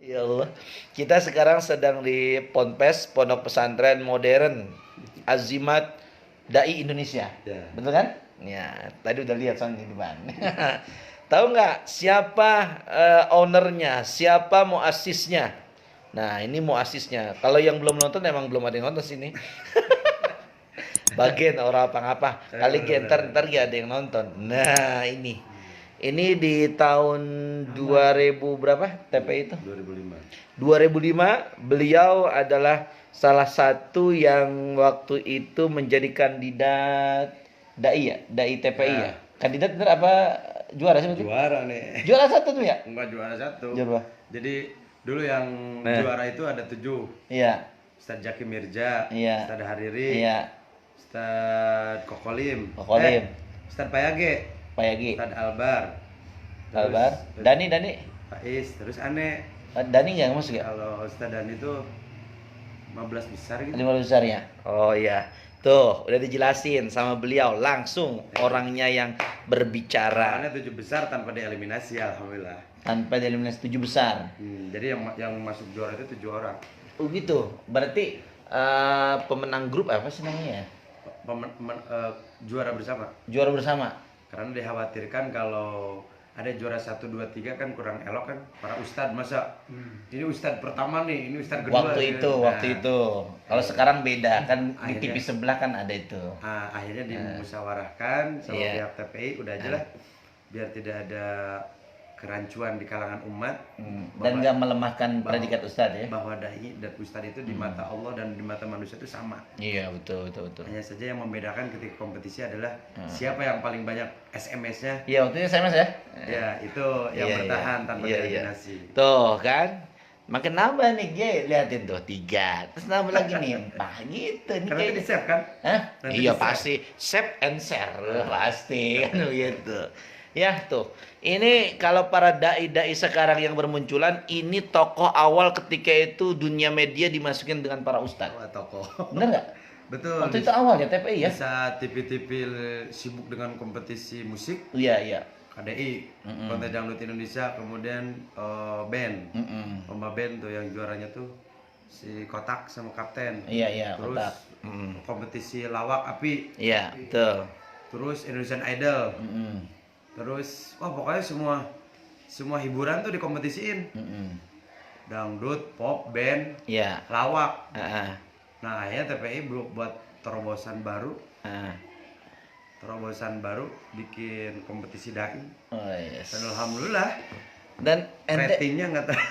Ya Allah, kita sekarang sedang di Ponpes, Pondok Pesantren Modern Azimat Dai Indonesia. Ya. Betul kan? Ya, tadi udah lihat soalnya di depan. Tahu nggak siapa ownernya, siapa muasisnya? Nah, ini muasisnya. Kalau yang belum nonton emang belum ada yang nonton sini. Bagian orang apa-apa. Kali ntar ya ada yang nonton. Nah, ini. Ini di tahun 2000 berapa TPI itu? 2005. 2005 beliau adalah salah satu yang waktu itu menjadi kandidat dai ya, dai TPI ya. Ya. Kandidat bener apa juara sih? Juara nih. Juara satu tuh ya? Enggak juara satu. Juara. Jadi dulu yang Nah. juara itu ada 7. Iya. Ustadz Jaki Mirja, Iya. Ustadz Hariri, Iya. Ustadz Kokolim, Kokolim. Ustadz Payage, Pak Yagi. Ustadz Albar, Kalbar. terus Dani. Faiz, terus aneh. Dani nggak masuk ya? Kalau Ustadz Dani itu 15 besar gitu. 5 besarnya. Oh iya. Tuh, udah dijelasin sama beliau langsung orangnya yang berbicara Karena 7 besar tanpa dieliminasi, alhamdulillah. tanpa dieliminasi 7 besar. Jadi yang masuk juara itu 7 orang. Oh gitu. Berarti pemenang grup apa sih namanya ya? Juara bersama. Juara bersama. Karena dikhawatirkan kalau ada juara 1, 2, 3 kan kurang elok kan para ustadz, masa ini ustadz pertama nih, ini ustadz kedua Waktu gitu. itu. Kalau sekarang beda kan di Akhirnya- TV sebelah kan ada itu. Akhirnya dimusyawarahkan sama Iya. pihak TPI, udah aja lah biar tidak ada kerancuan di kalangan umat. Dan nggak melemahkan predikat ustadz ya. Bahwa dai dan ustadz itu di mata Allah dan di mata manusia itu sama. Iya, betul. Hanya saja yang membedakan ketika kompetisi adalah siapa yang paling banyak SMS-nya. Iya, waktu itu SMS ya. Ya, itu yang Iya, bertahan iya. tanpa Iya, iya. dieliminasi. Tuh kan. Makin nambah nih, G. Liatin tuh 3. Terus nambah lagi nih 4 gitu. Ini Karena kayak di save kan? Hah? Nanti Iya di-share. pasti save and share pasti kan begitu. Ya tuh, ini kalau para dai-dai sekarang yang bermunculan, ini tokoh awal ketika itu dunia media dimasukin dengan para ustadz. Wah, tokoh. Bener nggak? Betul. Waktu itu awal ya TPI ya? Bisa TV-TV sibuk dengan kompetisi musik, Iya. KDI, Kontes Dangdut Indonesia, kemudian band, lomba band tuh yang juaranya tuh si Kotak sama Kapten. Iya, Terus Kotak. kompetisi lawak api, Iya, betul. terus Indonesian Idol, Mm-mm. terus wah pokoknya semua hiburan tuh dikompetisiin, Mm-mm. dangdut, pop, band, Iya. lawak. Ah, Nah akhirnya TPI buat terobosan baru. ah. Terobosan baru bikin kompetisi dai, Oh yes. dan alhamdulillah Dan ente ratingnya nggak tahu.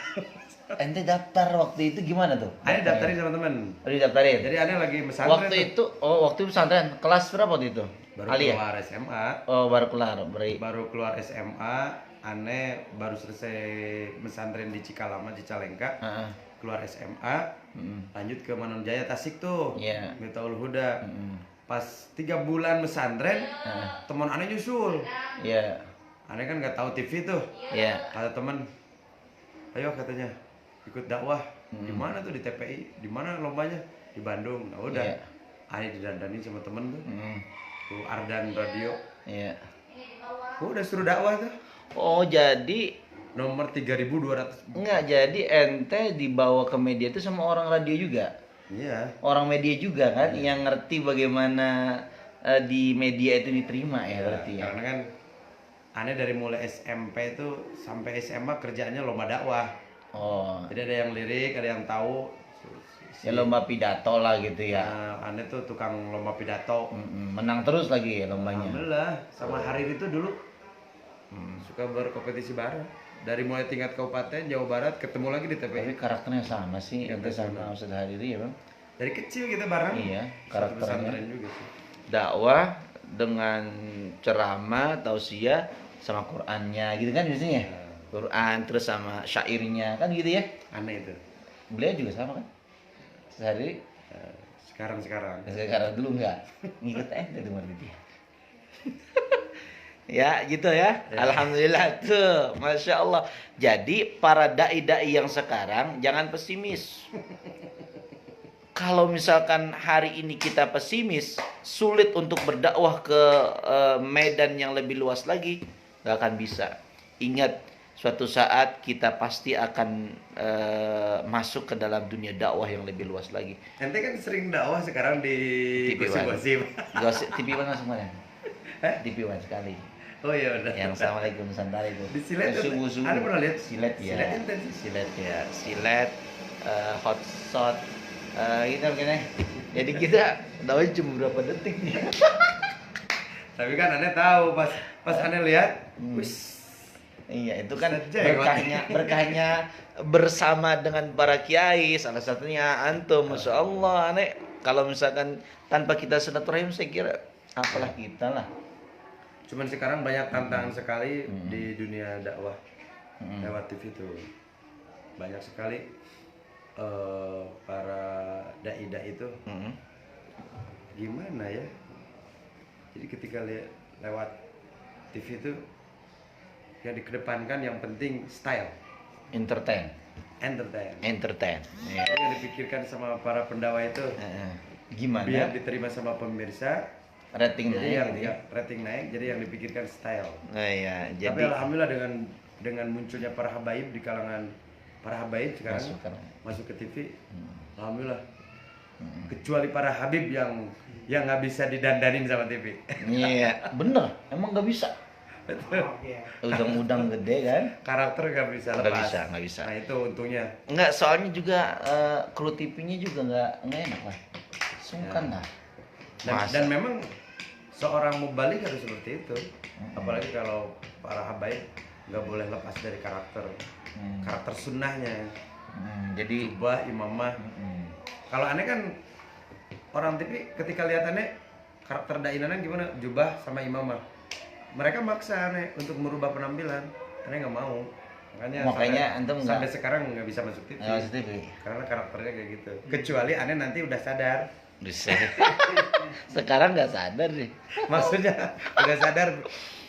daftar waktu itu gimana tuh? Aneh daftarin teman-teman. Oh, didaftarin. Jadi aneh lagi pesantren Waktu tuh. itu, waktu itu pesantren kelas berapa waktu itu? Baru Alia? keluar SMA, Oh, baru kelar. Beri. baru keluar SMA, aneh baru selesai pesantren di Cikalama, Cicalengka, Ah, keluar SMA, lanjut ke Manonjaya Tasik tuh, Iya. Miftahul Huda. Mm. Pas 3 bulan pesantren, teman aneh nyusul. Iya. Aneh kan nggak tahu TV tuh. Iya. Kata teman, ayo katanya ikut dakwah. Di mana tuh, di TPI? Di mana lombanya? Di Bandung. Nah udah, Iya. Aneh didandani sama temen tuh, Mm. tuh Ardan Radio. Iya. Udah suruh dakwah tuh. Oh, jadi Nomor 3200. enggak, jadi ente dibawa ke media itu sama orang radio juga. Iya. Orang media juga kan yang ngerti bagaimana di media itu diterima ya berarti ya. Karena kan aneh dari mulai SMP itu sampai SMA kerjaannya lomba dakwah. Oh, Jadi ada yang lirik, ada yang tahu. ya lomba pidato lah gitu ya. Aneh tuh tukang lomba pidato. Menang terus lagi ya lombanya. Alhamdulillah, sama Hariri itu dulu suka berkompetisi bareng. Dari mulai tingkat kabupaten Jawa Barat ketemu lagi di Tapi TPI. karakternya sama sih, ente sama Ustadz Hariri ya bang. Dari kecil kita bareng. Iya, Satu karakternya. pesantren juga sih. Dakwah dengan ceramah, tausiah sama Qur'annya gitu kan biasanya. Quran terus sama syairnya kan gitu ya. Aneh itu. Beliau juga sama kan? Sehari Sekarang. sekarang dulu enggak ngikut ente tuh berarti dia. Ya gitu ya. Alhamdulillah tuh, masya Allah. Jadi para dai-dai yang sekarang jangan pesimis. Kalau misalkan hari ini kita pesimis, sulit untuk berdakwah ke medan yang lebih luas lagi, nggak akan bisa. Ingat, suatu saat kita pasti akan masuk ke dalam dunia dakwah yang lebih luas lagi. Ente kan sering dakwah sekarang di TV One. gosip-gosip. TV One langsung mana? TV One sekali. Oh iya udah. Yang Assalamualaikum Nusantara itu. Di Silet Subuh-subuh. ada pernah lihat? Silet ya. Silet ente. Silet ya. Silet, hot shot, gitu begini. Jadi kita dakwah cuma berapa detik nih. Tapi kan aneh tahu pas aneh lihat, wis. Iya, itu kan Ustaz Jai, berkahnya bersama dengan para kiai, salah satunya antum, masya Allah. Aneh kalau misalkan tanpa kita silaturahim, saya kira apalah kita lah. Cuman sekarang banyak tantangan sekali di dunia dakwah lewat TV itu. Banyak sekali para dai-dai itu gimana ya? Jadi ketika lewat TV itu yang dikedepankan yang penting style, Entertain. Ya. Yang dipikirkan sama para pendakwah itu Gimana? biar diterima sama pemirsa, Rating jadi naik yang gitu ya. rating naik, jadi yang dipikirkan style. Nah, iya, Tapi jadi alhamdulillah dengan munculnya para habaib di kalangan para habaib sekarang masuk ke TV, alhamdulillah. Kecuali para habib yang nggak bisa didandanin sama TV. iya, bener, emang nggak bisa. Udang-udang gede kan? Karakter nggak bisa Nggak lepas. bisa, nggak bisa. Nah itu untungnya. Enggak, soalnya juga kru TV-nya juga nggak enak lah. Sungkan lah. Dan memang seorang mubalik harus seperti itu. Apalagi kalau para habaib nggak boleh lepas dari karakter sunnahnya. Jadi Jubah, imamah. Kalau aneh kan orang TV ketika lihat aneh karakter dainannya gimana, jubah sama imamah, mereka maksa aneh untuk merubah penampilan. Aneh nggak mau. Makanya antum sampai sekarang nggak bisa masuk TV. Masuk TV. Karena karakternya kayak gitu. Kecuali aneh nanti udah sadar. Bisa. Sekarang nggak sadar sih. Maksudnya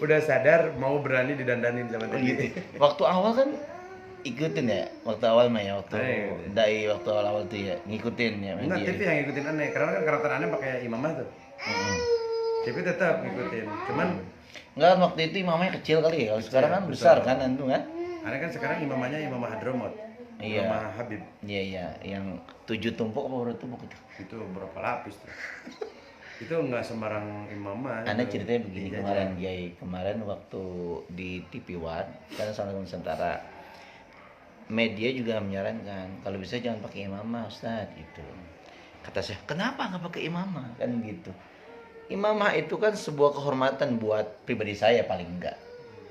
udah sadar mau berani didandanin sama TV. Gitu. Waktu awal kan ikutin ya, waktu awal mah ya, waktu dai waktu awal tuh ya ngikutin ya. Enggak, TV yang ngikutin aneh, karena kan karakter aneh pakai imamah tuh. TV tetap ngikutin, cuman enggak, waktu itu imamnya kecil kali ya, kalau sekarang kan besar kan antum kan. aneh kan sekarang imamahnya imamah Hadramot. Iya. Imamah Habib. Iya, yang 7 tumpuk apa berapa tumpuk itu? Itu berapa lapis tuh? Itu nggak sembarang imamah. Anda itu ceritanya begini dijajah. kemarin Kiai, kemarin waktu di TV One kan sama Nusantara, media juga menyarankan kalau bisa jangan pakai imamah Ustaz gitu. Kata saya, kenapa nggak pakai imamah kan gitu? Imamah itu kan sebuah kehormatan buat pribadi saya paling enggak.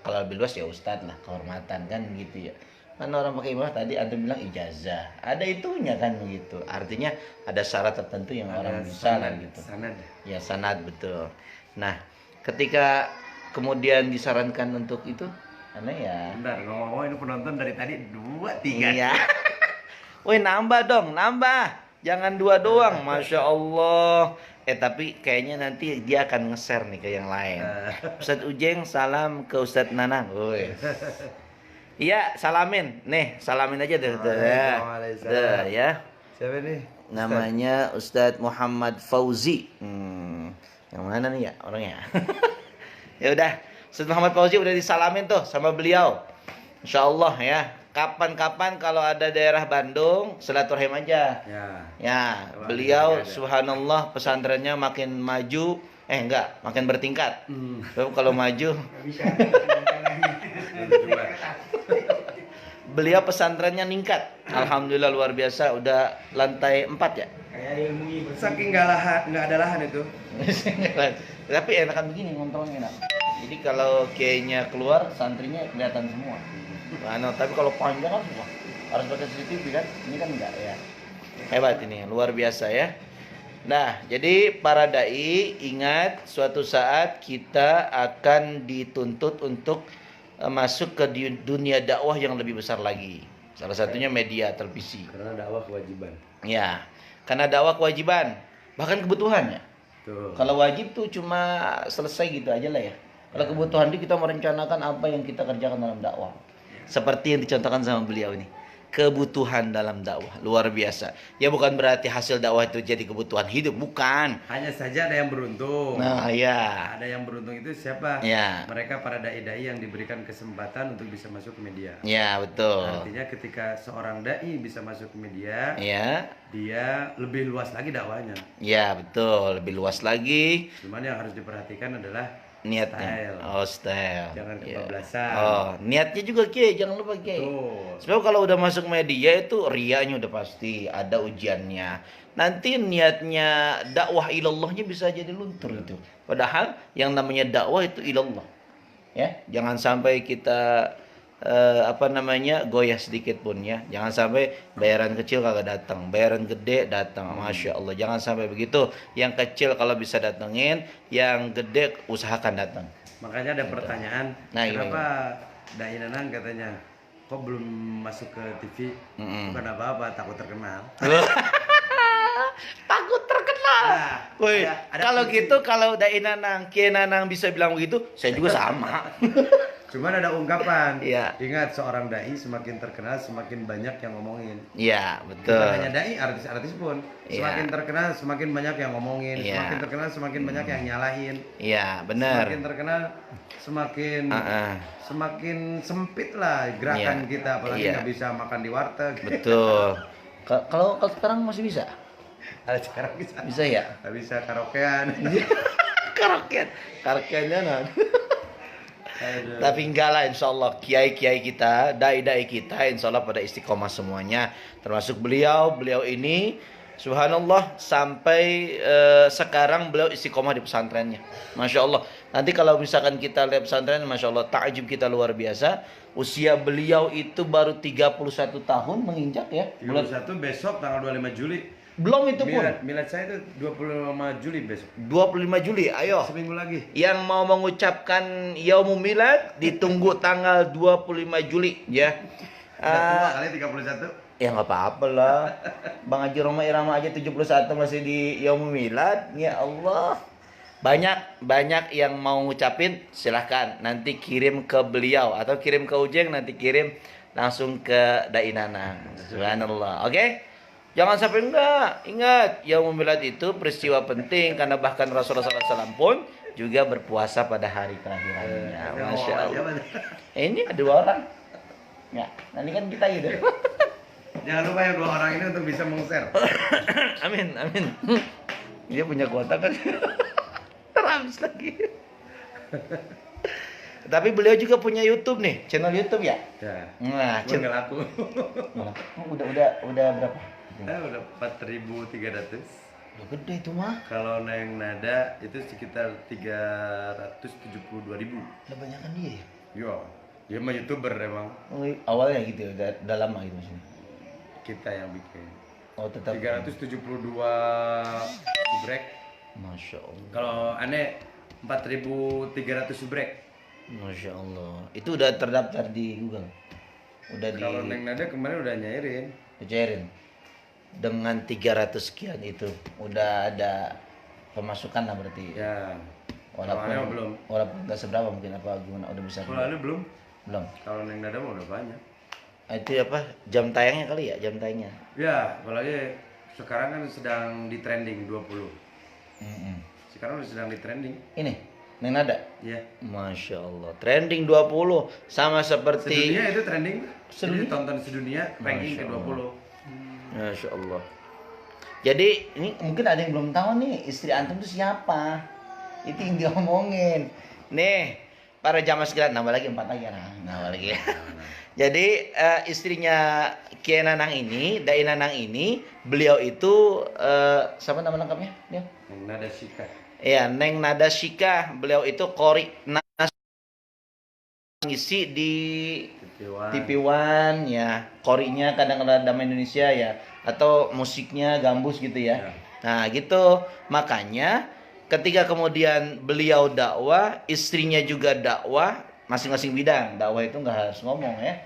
Kalau lebih luas ya Ustadz lah, kehormatan kan gitu ya. Kan orang pakai imamah tadi antum bilang ijazah, ada itunya kan begitu. Artinya ada syarat tertentu yang Ada orang bisa lah sanad, gitu. sanad. Ya sanad, betul. Nah, ketika kemudian disarankan untuk itu, aneh ya. Bentar, ngomong-ngomong ini penonton dari tadi 2, 3. Iya. Woi, nambah dong, nambah. Jangan 2 doang, masya Allah. Tapi kayaknya nanti dia akan nge-share nih ke yang lain. Ustadz Ujeng, salam ke Ustadz Nanang. Woi. Iya, salamin. Nih, salamin aja deh. Waalaikumsalam. Ya. Siapa nih? Namanya Ustadz Muhammad Fauzi. Yang mana nih ya orangnya? Ya udah, Ustadz Muhammad Fauzi udah disalamin tuh sama beliau. Insya Allah ya. Kapan-kapan kalau ada daerah Bandung, silaturahim aja. Ya, beliau subhanallah pesantrennya makin maju. Enggak, makin bertingkat. Kalau maju, beliau pesantrennya ningkat. Alhamdulillah luar biasa, udah lantai 4 ya. Saking nggak ada lahan itu. Tapi enakan begini ngontrolnya enak. Jadi kalau kiainya keluar, santrinya kelihatan semua. Nah, tapi kalau panjang kan semua harus pakai CCTV kan? Ini kan enggak ya. Hebat ini, luar biasa ya. Nah, jadi para dai ingat suatu saat kita akan dituntut untuk masuk ke dunia dakwah yang lebih besar lagi. Salah satunya media televisi. Karena dakwah kewajiban. Ya, karena dakwah kewajiban, bahkan kebutuhan ya. Tuh. Kalau wajib tuh cuma selesai gitu aja lah ya. Kalau kebutuhan itu kita merencanakan apa yang kita kerjakan dalam dakwah. Seperti yang dicontohkan sama beliau ini. kebutuhan dalam dakwah. Luar biasa. Ya bukan berarti hasil dakwah itu jadi kebutuhan hidup, bukan. Hanya saja ada yang beruntung. Nah, ya. Ada yang beruntung itu siapa? Ya. Mereka para dai-dai yang diberikan kesempatan untuk bisa masuk ke media. Ya, betul. Artinya ketika seorang dai bisa masuk ke media, Ya. dia lebih luas lagi dakwahnya. Ya, betul. Lebih luas lagi Cuman yang harus diperhatikan adalah niatnya. style. Oh, style. Jangan Ya. kebablasan. Oh, niatnya juga Kiai, jangan lupa Kiai. Tuh. Sebab kalau udah masuk media itu riaknya udah pasti ada ujiannya. Nanti niatnya dakwah ilallahnya bisa jadi luntur itu. Padahal yang namanya dakwah itu ilallah. Ya, jangan sampai kita goyah sedikit pun ya. Jangan sampai bayaran kecil kagak datang, bayaran gede datang. Masya Allah, jangan sampai begitu. Yang kecil kalau bisa datengin, yang gede usahakan datang. Makanya ada pertanyaan, Nah, kenapa Dai Nanang katanya kok belum masuk ke TV? Bukan apa-apa, takut terkenal. Takut terkenal. Nah, Woi, ada kalau kunci. gitu kalau Dai Nanang, Kiai Nanang bisa bilang begitu, saya juga sama. Cuman ada ungkapan. Iya. Ingat, seorang dai semakin terkenal semakin banyak yang ngomongin. Iya, Bukan betul. hanya dai, artis-artis pun. Iya. Semakin terkenal semakin banyak yang ngomongin. Iya. Semakin terkenal semakin banyak yang nyalahin. Iya, benar. Semakin terkenal semakin Ah, semakin sempit lah gerakan Iya. kita, apalagi Iya. nggak bisa makan di warteg. betul. Kalau sekarang masih bisa? Ada sekarang bisa. Bisa ya? Nggak bisa karaokean. Karaokeannya non. Aduh. Tapi enggak lah, insya Allah kiai-kiai kita, dai-dai kita, insya Allah pada istiqomah semuanya. Termasuk beliau ini, subhanallah, sampai sekarang beliau istiqomah di pesantrennya. Masya Allah. Nanti kalau misalkan kita lihat pesantren, Masya Allah, takjub kita luar biasa. Usia beliau itu baru 31 tahun menginjak ya. 31 besok tanggal 25 Juli. Belum itu pun. Milad saya itu 25 Juli besok. 25 Juli, ayo. Seminggu lagi. Yang mau mengucapkan Yaumul Milad ditunggu tanggal 25 Juli ya. Udah tua Ah, kali 31. ya nggak apa-apa lah. Bang Haji Roma Irama aja 71 masih di Yaumul Milad. Ya Allah. Banyak yang mau ngucapin, silahkan nanti kirim ke beliau atau kirim ke Ujeng, nanti kirim langsung ke Dai Nanang. Subhanallah. Oke? Jangan sampai enggak. Ingat, Yaumul Milad itu peristiwa penting karena bahkan Rasulullah SAW pun juga berpuasa pada hari kelahirannya. Masya Allah. Ini ada 2 orang. Ya, nanti kan kita gitu. Jangan lupa yang 2 orang ini untuk bisa meng-share. Amin. Dia punya kuota kan. Terhabis lagi. Tapi beliau juga punya YouTube nih, channel YouTube ya. Ya. Nah, Gue nggak laku. udah berapa? Udah 4.300. Udah gede itu mah. Kalau Neng Nada itu sekitar 372.000. Udah banyak kan dia ya. Yo, dia mah YouTuber emang. Oh, awalnya gitu, udah lama gitu maksudnya. Kita yang bikin. Oh, tetap 372 subrek. Masya Allah. Kalau aneh 4.300 subrek. Masya Allah. Itu udah terdaftar di Google. Udah di Kalau Neng Nada kemarin udah nyairin. dicairin. Dengan 300 sekian itu udah ada pemasukan lah berarti. Ya. Kalau aneh Walaupun belum. walaupun nggak seberapa mungkin apa gimana udah bisa. Kalau aneh belum. Belum. Kalau Neng Nada mah udah banyak. Itu apa? Jam tayangnya kali ya, jam tayangnya. Ya, apalagi sekarang kan sedang di trending 20. Mm-mm. Sekarang udah sedang di trending. Ini, Neng Nada. Ya. Masya Allah. Trending 20 sama seperti Sedunia itu trending. Jadi Sedunia? tonton sedunia ranking Masya ke-20. Masya Allah. Jadi ini mungkin ada yang belum tahu nih istri antum itu siapa. Itu yang diomongin. Nih, para jamaah sekalian, nambah lagi 4 lagi ya. Nambah lagi. Jadi istrinya Kiai Nanang ini, Dai Nanang ini, beliau itu siapa nama lengkapnya? Dia? Neng Nada Shika. Ya, Neng Nada Shika. Beliau itu qori ngisi di TV One ya, korinya kadang-kadang Dama Indonesia ya, atau musiknya Gambus gitu ya. Nah gitu, makanya ketika kemudian beliau dakwah, istrinya juga dakwah, masing-masing bidang. Dakwah itu nggak harus ngomong ya.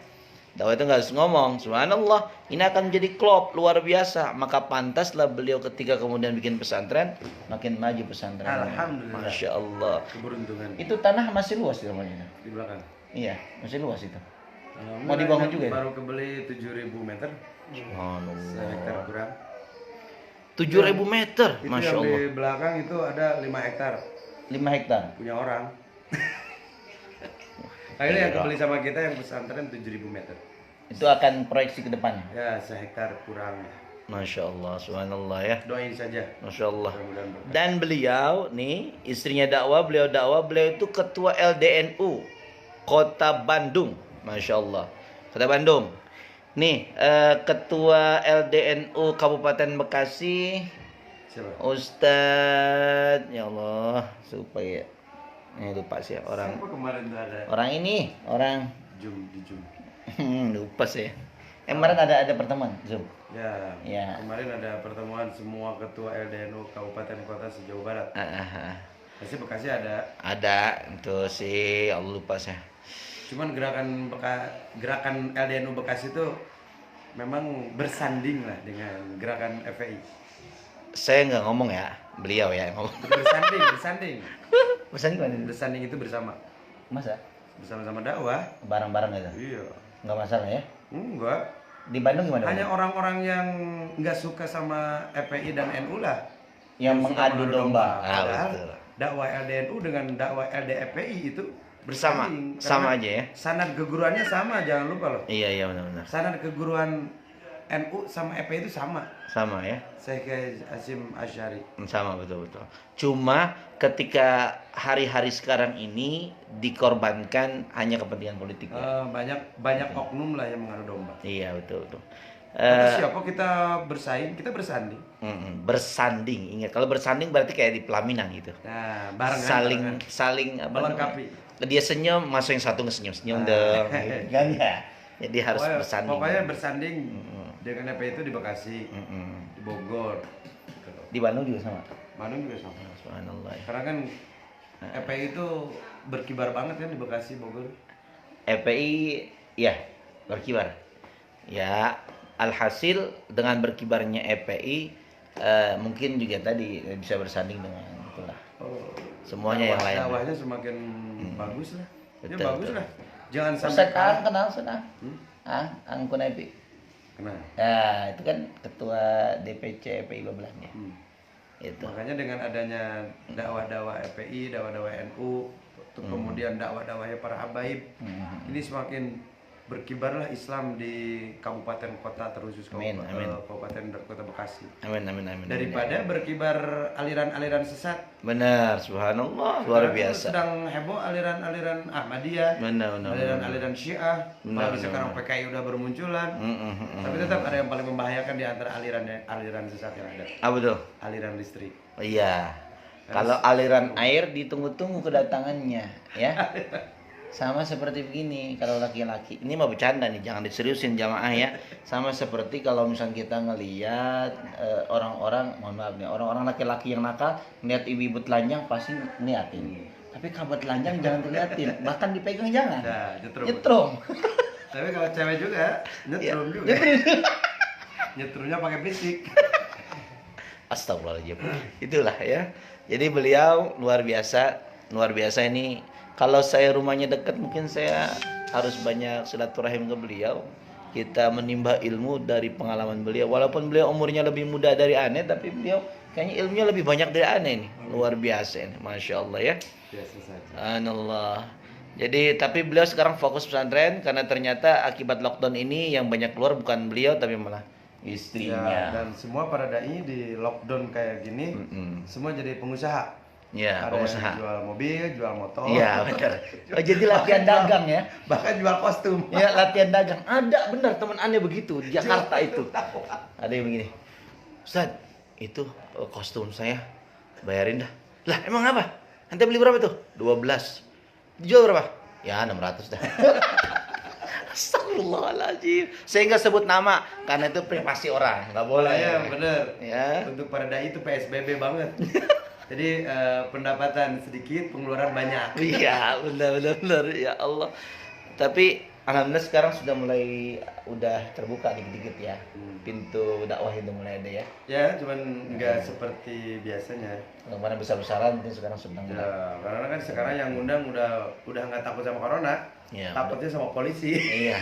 Dakwah itu nggak harus ngomong. Subhanallah, ini akan menjadi klop luar biasa. Maka pantaslah beliau ketika kemudian bikin pesantren, makin maju pesantren. Alhamdulillah. Masya Allah. Keberuntungan Itu tanah masih luas di rumahnya. di belakang. Iya, masih luas itu. Mau dibangun juga ya? Baru kebeli 7.000 meter, Subhanallah. sehektar kurang. 7.000 meter, Itu masya yang Allah. di belakang itu ada 5 hektar 5 hektar. punya orang. Akhirnya yang kebeli sama kita yang pesantren 7.000 meter. Itu akan proyeksi ke depannya. Ya sehektar kurang. Masya Allah, subhanallah ya. Doain saja. Masya Allah. Mudah-mudahan berkah. Dan beliau nih, istrinya dakwah, beliau itu ketua LDNU Kota Bandung. Masya Allah. Kota Bandung. Nih, ketua LDNU Kabupaten Bekasi, Siapa? Ustadz, ya Allah, supaya ini lupa sih orang. Siapa kemarin tuh ada Orang ini, orang di Zoom. lupa sih. Kemarin ada pertemuan Zoom. Ya, Ya. kemarin ada pertemuan semua ketua LDNU kabupaten kota sejauh barat. Pasti Bekasi ada. Ada itu sih, Allah lupa saya. Cuman gerakan LDNU Bekasi itu memang bersanding lah dengan gerakan FPI. Saya nggak ngomong ya, beliau ya yang ngomong. Bersanding. Pesan gimana? Bersanding itu bersama. Masa? Bersama-sama dakwah. Barang-barang gitu? Iya. Nggak masalah ya? Enggak. Di Bandung gimana? Hanya orang-orang yang nggak suka sama FPI dan NU lah yang suka mengadu domba. Padahal Betul. dakwah LDNU dengan dakwah LDFPI itu Bersama, bersanding. sama Karena aja ya? sanad keguruannya sama, jangan lupa loh. Iya benar-benar. Sanad keguruan NU sama FPI itu sama. Sama ya? Syekh Hasyim Asy'ari. Sama betul-betul. Cuma ketika hari-hari sekarang ini dikorbankan hanya kepentingan politik ya. Banyak oknum lah yang mengadu domba. Iya betul. Kata siapa kita bersaing, kita bersanding. Bersanding. Ingat, kalau bersanding berarti kayak di pelaminan gitu. Nah, barengan. Saling apa melengkapi. namanya? Dia senyum, masuk yang satu ngesenyum Nah. dong. Gitu kan ya. Jadi harus bersanding. Pokoknya bersanding dengan FPI itu di Bekasi, di Bogor. Gitu. Di Bandung juga sama. Bandung juga sama. Subhanallah. Karena kan FPI itu berkibar banget kan di Bekasi, Bogor. FPI ya berkibar. Ya, alhasil dengan berkibarnya FPI mungkin juga tadi bisa bersanding dengan itulah. Semuanya yang lain. Dakwahnya semakin bagus lah. Ya Betul, bagus betul. lah. Jangan sampai Ustaz Ang kenal sudah? Ang Kunaipi. Kenal. Ya, itu kan ketua DPC FPI Babelahnya. Itu. Makanya dengan adanya dakwah-dakwah FPI, dakwah-dakwah NU, kemudian dakwah-dakwahnya para habaib, ini semakin berkibarlah Islam di kabupaten kota terkhusus Amin, amin. kabupaten dan kota Bekasi. Amin. Daripada berkibar aliran-aliran sesat. Benar, subhanallah, luar Sekarang biasa. sedang heboh aliran-aliran Ahmadiyah, Benar. aliran-aliran Syiah, Benar, apalagi sekarang benar. PKI udah bermunculan. Tapi tetap ada yang paling membahayakan di antara aliran sesat yang ada. Apa tuh? Aliran listrik. Iya. Kalau aliran air ditunggu-tunggu kedatangannya, ya. Sama seperti begini kalau laki-laki. Ini mah bercanda nih, jangan diseriusin jamaah ya. Sama seperti kalau misalnya kita ngelihat orang-orang, mohon maaf nih, orang-orang laki-laki yang nakal ngeliat ibu-ibu telanjang pasti niatin. Tapi kabar telanjang jangan diliatin, bahkan dipegang jangan. Nah, Nyetrum. Tapi kalau cewek juga nyetrum juga. Nyetrumnya pakai bisik. Astagfirullahaladzim. Itulah ya. Jadi beliau luar biasa ini. Kalau saya rumahnya dekat, mungkin saya harus banyak silaturahim ke beliau. Kita menimba ilmu dari pengalaman beliau. Walaupun beliau umurnya lebih muda dari Ane, tapi beliau kayaknya ilmunya lebih banyak dari Ane ini. Luar biasa ini, masya Allah ya. Biasa saja. Subhanallah. Jadi tapi beliau sekarang fokus pesantren karena ternyata akibat lockdown ini yang banyak keluar bukan beliau tapi malah istrinya. Ya, dan semua para dai di lockdown kayak gini, semua jadi pengusaha. Ya, Ada pengusaha. yang jual mobil, jual motor. Iya, benar. Oh, jadi latihan dagang ya. Bahkan jual kostum. Ya, latihan dagang. Ada benar teman aneh begitu di Jakarta itu. Ada yang begini. Ustaz, itu kostum saya. Bayarin dah. Lah, emang apa? Nanti beli berapa tuh? 12. Dijual berapa? Ya, 600 dah. Astagfirullahaladzim. Saya nggak sebut nama karena itu privasi orang, nggak boleh. Ya, bener. Ya. Untuk para dai itu PSBB banget. Jadi pendapatan sedikit, pengeluaran banyak. Iya, benar. Ya Allah. Tapi Alhamdulillah sekarang sudah mulai udah terbuka dikit-dikit ya. Hmm. Pintu dakwah itu mulai ada ya. Ya, cuman nggak seperti biasanya. Kemarin besar-besaran mungkin sekarang sedang Ya, karena kan sekarang yang ngundang udah nggak takut sama corona, Iya, takutnya sama polisi. Iya.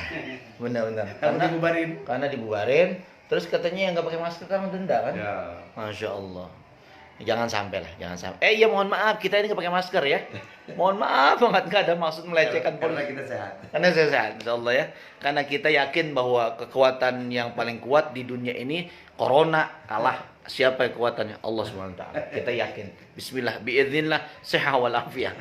Benar-benar. Takut dibubarin. Karena dibubarin, terus katanya yang nggak pakai masker kan denda kan? Ya. Masya Allah. Jangan sampai lah, jangan sampai. Iya mohon maaf, kita ini nggak pakai masker ya. Mohon maaf banget, nggak ada maksud melecehkan Karena polisi. kita sehat. Karena saya sehat, insya Allah ya. Karena kita yakin bahwa kekuatan yang paling kuat di dunia ini corona kalah. Siapa yang kekuatannya? Allah SWT. Kita yakin. Bismillah, biiznillah, sehat walafiat.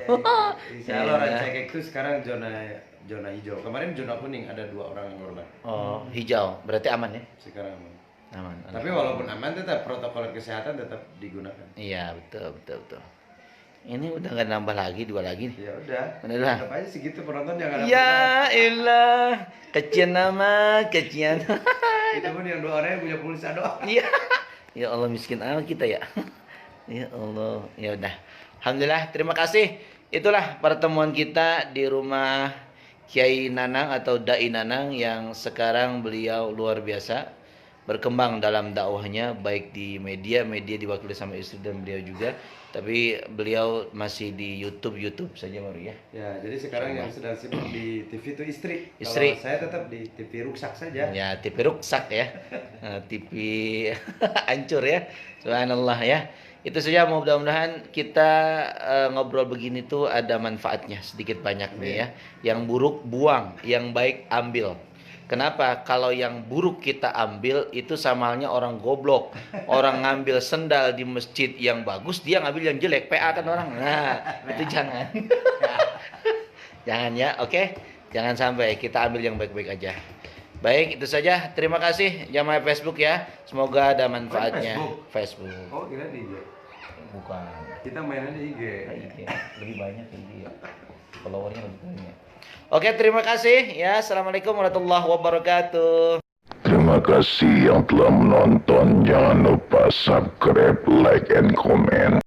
Insya Allah orang cekek itu sekarang zona hijau. Kemarin zona kuning ada 2 orang yang korban. Oh, hijau, berarti aman ya? Sekarang aman. Aman. Tapi walaupun aman tetap protokol kesehatan tetap digunakan. Iya, betul. Ini udah nggak nambah lagi, 2 lagi nih. Ya udah. Udah. Tetap aja segitu penonton jangan Ya ilah, kecian nama, kecian. Itu pun yang 2 orang yang punya pulsa doang. Iya. Ya Allah miskin amat kita ya. Ya Allah. Ya udah. Alhamdulillah, terima kasih. Itulah pertemuan kita di rumah Kiai Nanang atau Dai Nanang yang sekarang beliau luar biasa berkembang dalam dakwahnya baik di media diwakili sama istri dan beliau juga, tapi beliau masih di YouTube saja baru ya. Ya, jadi sekarang yang sedang sibuk di TV itu istri. Istri. Kalau saya tetap di TV ruksak saja. Ya, TV rusak ya. TV hancur ya. Subhanallah ya. Itu saja, mudah-mudahan kita ngobrol begini tuh ada manfaatnya sedikit banyak nih ya. Yang buruk buang, yang baik ambil. Kenapa? Kalau yang buruk kita ambil itu sama halnya orang goblok. Orang ngambil sendal di masjid yang bagus, dia ngambil yang jelek. PA kan orang. Nah, itu jangan. Jangan ya, oke? Jangan sampai, kita ambil yang baik-baik aja. Baik, itu saja. Terima kasih jamaah Facebook ya. Semoga ada manfaatnya. Facebook. Oh, kira di IG. Bukan. Kita mainnya di IG. IG. Lebih banyak IG ya. Followernya lebih banyak. Oke, terima kasih ya. Assalamualaikum warahmatullahi wabarakatuh. Terima kasih yang telah menonton. Jangan lupa subscribe, like, and comment.